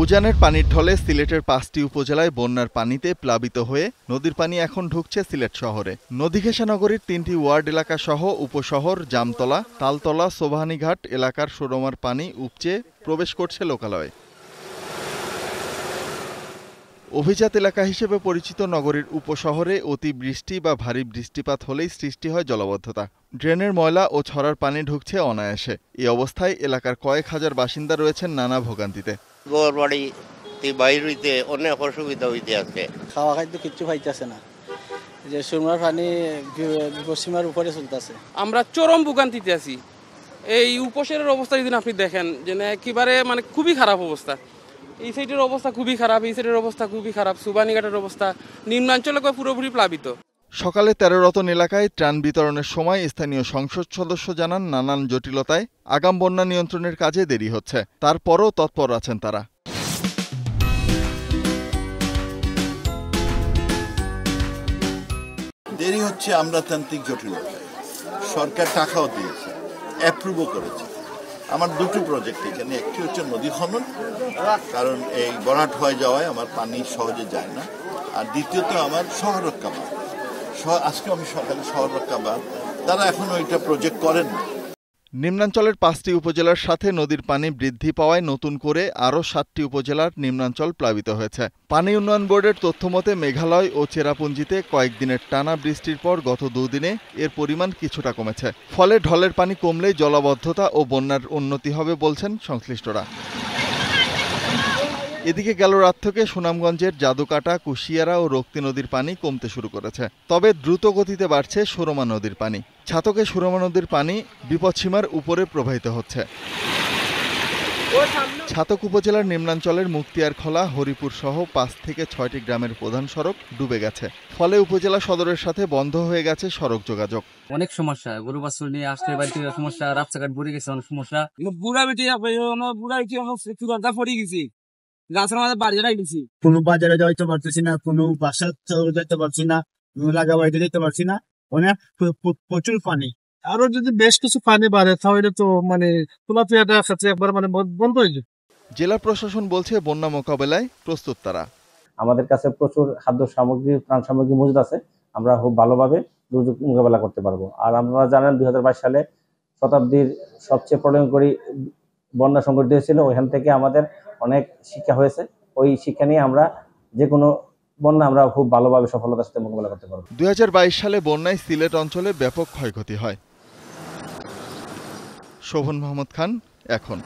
উজানের পানির ঢলে সিলেটের ৫টি উপজেলায় বন্যার পানিতে প্লাবিত হয়ে নদীর পানি এখন ঢুকছে সিলেট শহরে। নদীঘেঁষা নগরীর ৩টি ওয়ার্ড এলাকা সহ উপশহর জামতলা, তালতলা, সোবহানীঘাট এলাকার সুরমার পানি উপচে প্রবেশ করছে লোকালয়ে। অভিজাত এলাকা হিসেবে পরিচিত নগরীর উপশহরে অতিবৃষ্টি বা ভারী বৃষ্টিপাত হলেই সৃষ্টি হয় জলাবদ্ধতা। ড্রেনের ময়লা ও ছড়ার পানি ঢুকছে অনায়াসে। এই অবস্থায় এলাকার কয়েক হাজার বাসিন্দা রয়েছেন নানা ভোগান্তিতে। বাইর হইতে অনেক অসুবিধা হইতে আছে, খাওয়া খাদ্য কিচ্ছু খাইতেছে না, যে সুরমার পানি পশ্চিমার উপরে চলতেছে। আমরা চরম ভোগান্তিতে আছি। এই উপশহরের অবস্থা যদি আপনি দেখেন যে একেবারে খুবই খারাপ অবস্থা। এই সাইডের অবস্থা খুবই খারাপ, এই সাইডের অবস্থা খুবই খারাপ। সোবহানীঘাটের অবস্থা নিম্নাঞ্চলে পুরোপুরি প্লাবিত। সকালে ১৩ রতন এলাকায় ত্রাণ বিতরণের সময় স্থানীয় সংসদ সদস্য জানান নানান জটিলতায় আগাম বন্যা নিয়ন্ত্রণের কাজে দেরি হচ্ছে। তারপরও তৎপর আছেন তারা। দেরি হচ্ছে আমলাতান্ত্রিক জটিলতায়। সরকার টাকাও দিয়েছে, অ্যাপ্রুভও করেছে। আমার দুটো প্রজেক্ট এখানে, একটি হচ্ছে নদী খনন, কারণ এই বরাট হয়ে যাওয়ায় আমার পানি সহজে যায় না, আর দ্বিতীয়ত আমার শহর রক্ষা বাঁধ। আজকে আমি সকালে শহর রক্ষা বাঁধ, তারা এখনো ওইটা প্রজেক্ট করেন না। নিম্নাঞ্চলের ৫টি উপজেলার সাথে নদীর পানি বৃদ্ধি পাওয়ায় নতুন করে আরও ৭টি উপজেলার নিম্নাঞ্চল প্লাবিত হয়েছে। পানি উন্নয়ন বোর্ডের তথ্যমতে মেঘালয় ও চেরাপুঞ্জিতে কয়েকদিনের টানা বৃষ্টির পর গত দুদিনে এর পরিমাণ কিছুটা কমেছে। ফলে ঢলের পানি কমলেই জলাবদ্ধতা ও বন্যার উন্নতি হবে বলছেন সংশ্লিষ্টরা। এদিকে গেল রাত থেকে সুনামগঞ্জের জাদুকাটা, কুশিয়ারা ও রক্তি নদীর পানি কমতে শুরু করেছে। তবে দ্রুত গতিতে বাড়ছে সুরমা নদীর পানি। ছাতকে সুরমা নদীর পানি বিপদসীমার উপরে প্রবাহিত হচ্ছে। ছাতক উপজেলার নিম্নাঞ্চলের মুক্তিয়ারখলা, হরিপুর সহ ৫ থেকে ৬টি গ্রামের প্রধান সড়ক ডুবে গেছে। ফলে উপজেলা সদরের সাথে বন্ধ হয়ে গেছে সড়ক যোগাযোগ। অনেক সমস্যা, গরু বাছুর নিয়ে আসতে বাড়িতে সমস্যা, রাস্তাঘাট ভরে গেছে, অনেক সমস্যা। পড়ে গেছি, গাছের মাঝে বাড়ি রাখছি। কোনো বাজারে যাইতে পারতেছি না, কোনো বাসা যেতে পারছি না, লাগা বাড়িতে যেতে পারছি না, অনেক প্রচুর পানি। আরো যদি বেশ কিছু পানি বাড়ে তাহলে তো তোলাপিয়াটা ক্ষেত্রে একবার বন্ধ হয়ে যাবে। জেলা প্রশাসন বলছে বন্যা মোকাবেলায় প্রস্তুত তারা। আমাদের কাছে প্রচুর খাদ্য সামগ্রী, ত্রাণ সামগ্রী মজুদ আছে। আমরা খুব ভালোভাবে দুর্যোগ মোকাবেলা করতে পারবো। আর আপনারা জানেন ২০২২ সালে শতাব্দীর সবচেয়ে প্রলয়ঙ্করী বন্যা সংঘটিত হয়েছিল। ওইখান থেকে আমাদের অনেক শিক্ষা হয়েছে। ওই শিক্ষা নিয়ে আমরা যে কোনো বন্যা আমরা খুব ভালোভাবে সফলতার সাথে মোকাবেলা করতে পারবো। ২০২২ সালে বন্যায় সিলেট অঞ্চলে ব্যাপক ক্ষয়ক্ষতি হয়। শোভন মোহাম্মদ খান, এখন।